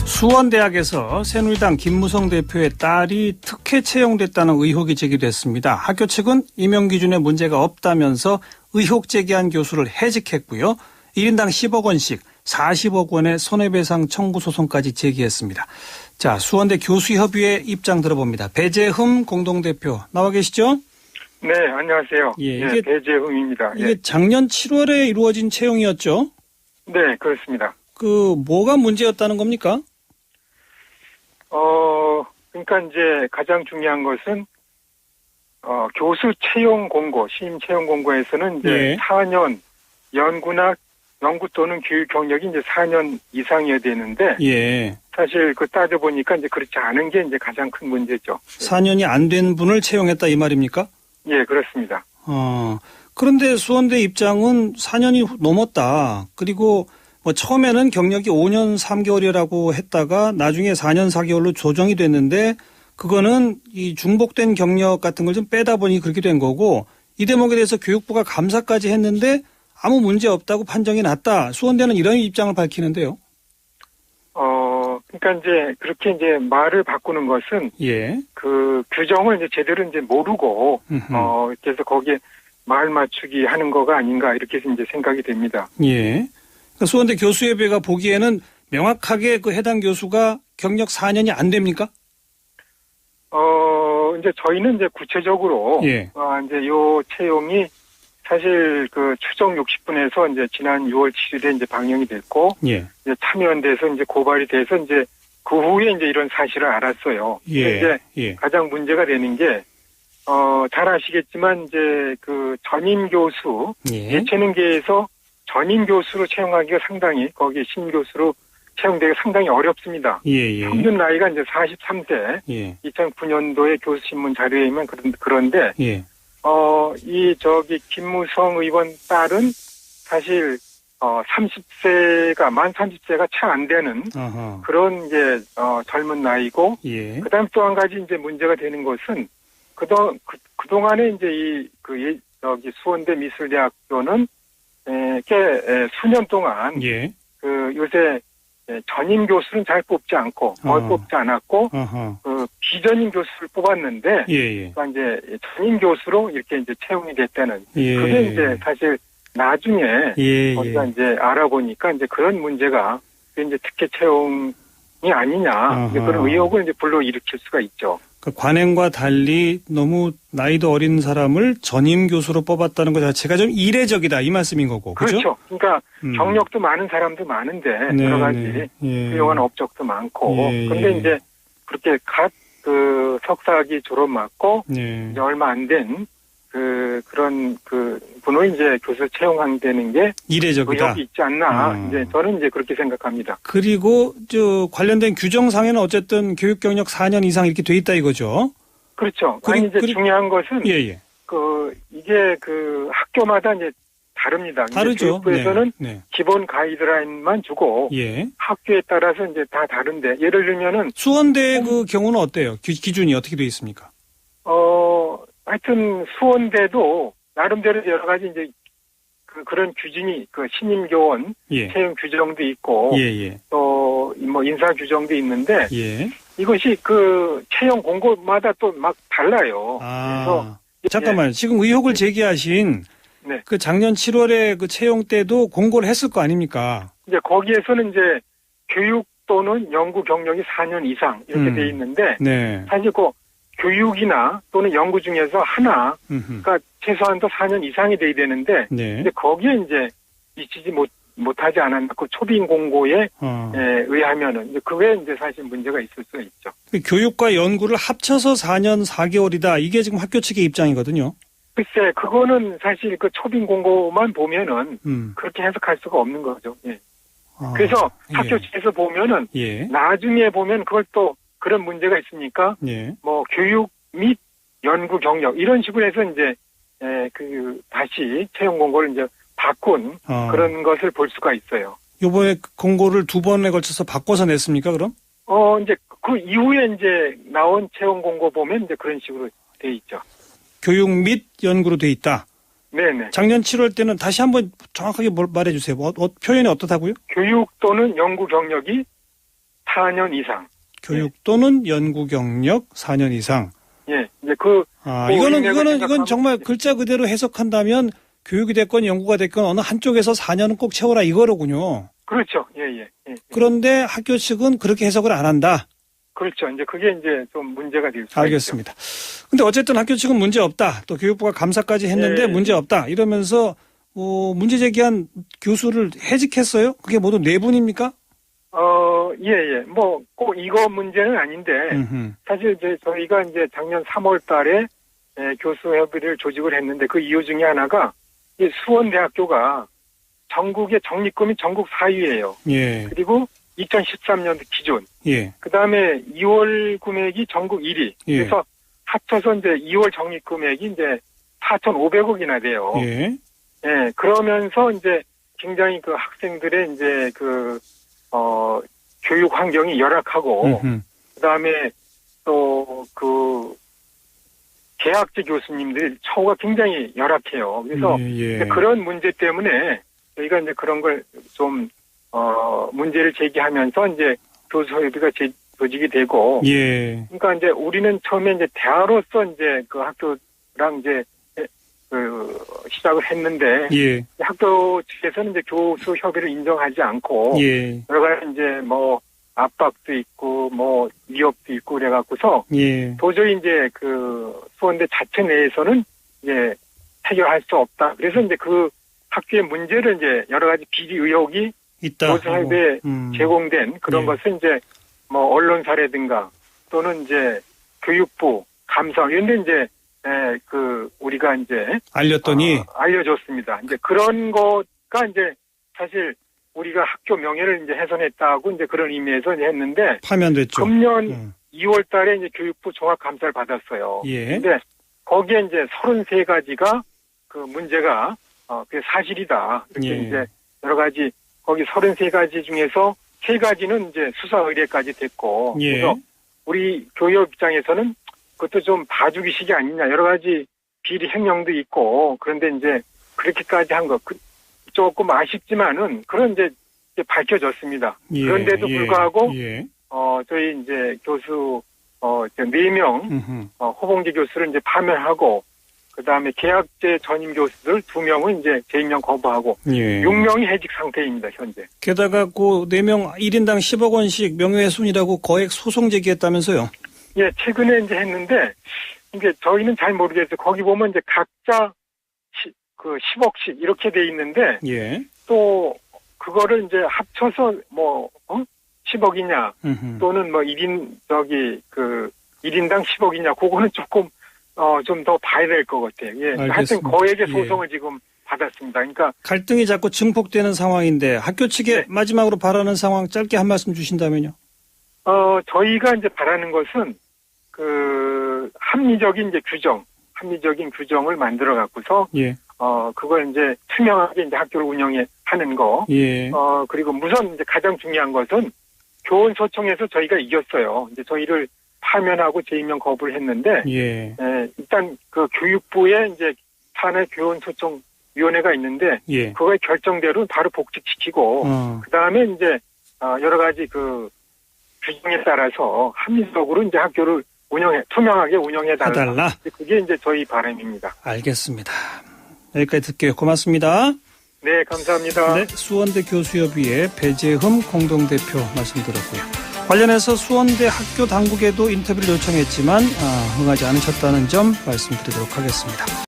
수원대학에서 새누리당 김무성 대표의 딸이 특혜 채용됐다는 의혹이 제기됐습니다. 학교 측은 임용 기준에 문제가 없다면서 의혹 제기한 교수를 해직했고요. 1인당 10억 원씩 40억 원의 손해배상 청구 소송까지 제기했습니다. 자, 수원대 교수협의회 입장 들어봅니다. 배재흠 공동대표 나와 계시죠? 네, 안녕하세요. 이게 배재흠입니다. 이게 작년 7월에 이루어진 채용이었죠? 네, 그렇습니다. 뭐가 문제였다는 겁니까? 그러니까 이제 가장 중요한 것은 교수 채용 공고, 신임 채용 공고에서는 이제 4년 연구 또는 교육 경력이 이제 4년 이상이어야 되는데, 사실 따져 보니까 이제 그렇지 않은 게 이제 가장 큰 문제죠. 4년이 안 된 분을 채용했다 이 말입니까? 예, 그렇습니다. 그런데 수원대 입장은 4년이 넘었다. 그리고 처음에는 경력이 5년 3개월이라고 했다가 나중에 4년 4개월로 조정이 됐는데 그거는 이 중복된 경력 같은 걸 좀 빼다 보니 그렇게 된 거고 이 대목에 대해서 교육부가 감사까지 했는데 아무 문제 없다고 판정이 났다. 수원대는 이런 입장을 밝히는데요. 그러니까 이제 그렇게 이제 말을 바꾸는 것은 그 규정을 이제 제대로 이제 모르고 그래서 거기에 말 맞추기 하는 거가 아닌가 이렇게 이제 생각이 됩니다. 수원대 교수협의회가 보기에는 명확하게 그 해당 교수가 경력 4년이 안 됩니까? 이제 저희는 이제 구체적으로 이제 요 채용이 사실 그 추정 60분에서 이제 지난 6월 7일에 이제 방영이 됐고 이제 참여연대에서 이제 고발이 돼서 이제 그 후에 이제 이런 사실을 알았어요. 이제 가장 문제가 되는 게 잘 아시겠지만 이제 그 전임 교수 예체능계에서 전임 교수로 채용하기가 상당히 거기에 신임 교수로 채용되기가 상당히 어렵습니다. 평균 나이가 이제 43세 2009년도에 교수신문 자료에 의하면 그런데 김무성 의원 딸은 사실 30세가 만 30세가 채 안 되는 그런 이제 젊은 나이고 그다음 또 한 가지 이제 문제가 되는 것은 그동안에 이제 수원대 미술대학교는 수년 동안 요새 전임 교수는 잘 뽑지 않고 거의 뽑지 않았고 비전임 교수를 뽑았는데 그러니까 이제 전임 교수로 이렇게 이제 채용이 됐다는 그게 이제 사실 나중에 우리가 이제 알아보니까 이제 그런 문제가 이제 특혜 채용이 아니냐 이제 그런 의혹을 이제 불러일으킬 수가 있죠. 그러니까 관행과 달리 너무 나이도 어린 사람을 전임 교수로 뽑았다는 것 자체가 좀 이례적이다 이 말씀인 거고. 그렇죠. 그러니까 경력도 많은 사람도 많은데 여러 가지 훌륭한 업적도 많고 그런데 이제 그렇게 그 석사학위 졸업 맞고 이제 얼마 안 된 그런 분을 이제 교수 채용되는 게 이례적이다. 의혹이 있지 않나. 이제 저는 이제 그렇게 생각합니다. 그리고 관련된 규정상에는 어쨌든 교육 경력 4년 이상 이렇게 돼 있다 이거죠. 그렇죠. 아니 이제 중요한 것은 이게 학교마다 이제 다릅니다. 다르죠. 교육부에서는 기본 가이드라인만 주고 학교에 따라서 이제 다 다른데 예를 들면은 수원대 그 경우는 어때요? 기준이 어떻게 돼 있습니까? 하여튼 수원대도 나름대로 여러 가지 이제 그런 규진이 신임 교원 채용 규정도 있고 또 뭐 인사 규정도 있는데 이것이 채용 공고마다 또 막 달라요. 그래서 잠깐만 지금 의혹을 제기하신 그 작년 7월에 그 채용 때도 공고를 했을 거 아닙니까? 이제 거기에서는 이제 교육 또는 연구 경력이 4년 이상 이렇게 돼 있는데 사실 교육이나 또는 연구 중에서 하나가 최소한도 4년 이상이 돼야 되는데 이제 거기에 이제 미치지 못하지 않았나 그 초빙 공고에 의하면은 이제 그게 이제 사실 문제가 있을 수 있죠. 교육과 연구를 합쳐서 4년 4개월이다. 이게 지금 학교 측의 입장이거든요. 글쎄 그거는 사실 그 초빙 공고만 보면은 그렇게 해석할 수가 없는 거죠. 그래서 학교 측에서 보면은 나중에 보면 그걸 또 그런 문제가 있으니까 뭐 교육 및 연구 경력 이런 식으로 해서 이제 다시 채용 공고를 이제 바꾼 그런 것을 볼 수가 있어요. 이번에 공고를 2번에 걸쳐서 바꿔서 냈습니까, 그럼? 이제 그 이후에 이제 나온 채용 공고 보면 이제 그런 식으로 돼 있죠. 교육 및 연구로 돼 있다. 네네. 작년 7월 때는 다시 한번 정확하게 말해 주세요. 표현이 어떻다고요? 교육 또는 연구 경력이 4년 이상. 교육 또는 연구 경력 4년 이상. 예, 이제 이건 정말 글자 그대로 해석한다면 교육이 됐건 연구가 됐건 어느 한쪽에서 4년은 꼭 채워라 이거로군요. 그렇죠. 예. 그런데 학교 측은 그렇게 해석을 안 한다. 그렇죠. 이제 그게 이제 좀 문제가 될 수 알겠습니다. 근데 어쨌든 학교 측은 문제 없다. 또 교육부가 감사까지 했는데 문제 없다. 이러면서 문제 제기한 교수를 해직했어요? 그게 모두 4분입니까? 예. 뭐 꼭 이거 문제는 아닌데 사실 이제 저희가 이제 작년 3월 달에 교수협의를 조직을 했는데 그 이유 중에 하나가 이 수원대학교가 전국의 적립금이 전국 4위예요. 예. 그리고 2013년도 기준. 예. 그다음에 2월 금액이 전국 1위. 예. 그래서 합쳐서 이제 2월 적립 금액이 이제 4,500억이나 돼요. 예. 예. 그러면서 이제 굉장히 그 학생들의 이제 교육 환경이 열악하고 그다음에 또 그 계약직 교수님들 처우가 굉장히 열악해요. 그래서 그런 문제 때문에 저희가 이제 그런 걸 좀 문제를 제기하면서 이제 교수협의가 조직이 되고, 그러니까 이제 우리는 처음에 이제 대화로서 이제 그 학교랑 이제 시작을 했는데, 학교 측에서는 이제 교수 협의를 인정하지 않고, 여러 가지 이제 뭐 압박도 있고, 뭐 위협도 있고 그래갖고서, 도저히 이제 그 수원대 자체 내에서는 이제 해결할 수 없다. 그래서 이제 그 학교의 문제를 이제 여러 가지 비리 의혹이 교수협의에 제공된 그런 것을 이제 뭐 언론사라든가 또는 이제 교육부, 감사 이런데 이제 우리가 이제 알렸더니 알려줬습니다. 이제 그런 거가 이제 사실 우리가 학교 명예를 이제 훼손했다고 이제 그런 의미에서 이제 했는데 파면됐죠. 금년 2월 달에 이제 교육부 종합 감사를 받았어요. 근데 거기에 이제 33가지가 그 문제가 그게 사실이다. 이렇게 이제 여러 가지 거기 33가지 중에서 3가지는 이제 수사 의뢰까지 됐고, 그래서 우리 교육 입장에서는 그것도 좀 봐주기식이 아니냐, 여러 가지 비리 횡령도 있고, 그런데 이제 그렇게까지 한 거, 조금 아쉽지만은, 그런 이제 밝혀졌습니다. 그런데도 불구하고, 저희 이제 교수, 4명, 호봉지 교수를 이제 파면하고, 그 다음에 계약제 전임 교수들 2명은 이제 재임용 거부하고 6명이 해직 상태입니다, 현재. 게다가 그 4명 1인당 10억 원씩 명예훼손이라고 거액 소송 제기했다면서요? 예, 최근에 이제 했는데, 이게 저희는 잘 모르겠어요. 거기 보면 이제 각자 10억씩 이렇게 돼 있는데, 또 그거를 이제 합쳐서 뭐, 10억이냐, 또는 뭐 1인당 10억이냐, 그거는 조금 좀 더 봐야 될 것 같아요. 하여튼 거액의 소송을 지금 받았습니다. 그러니까 갈등이 자꾸 증폭되는 상황인데 학교 측에 마지막으로 바라는 상황 짧게 한 말씀 주신다면요. 저희가 이제 바라는 것은 그 합리적인 규정을 만들어 갖고서 그걸 이제 투명하게 이제 학교를 운영하는 거. 그리고 우선 이제 가장 중요한 것은 교원 소총에서 저희가 이겼어요. 이제 저희를 파면하고 재임용 거부를 했는데, 일단 그 교육부에 이제 사내 교원 소총 위원회가 있는데, 그거의 결정대로 바로 복직시키고, 그 다음에 이제 여러 가지 그 규정에 따라서 합리적으로 이제 학교를 투명하게 운영해달라. 그게 이제 저희 바람입니다. 알겠습니다. 여기까지 듣게요. 고맙습니다. 네, 감사합니다. 네, 수원대 교수협의회 배재흠 공동대표 말씀 들었고요. 관련해서 수원대 학교 당국에도 인터뷰를 요청했지만 응하지 않으셨다는 점 말씀드리도록 하겠습니다.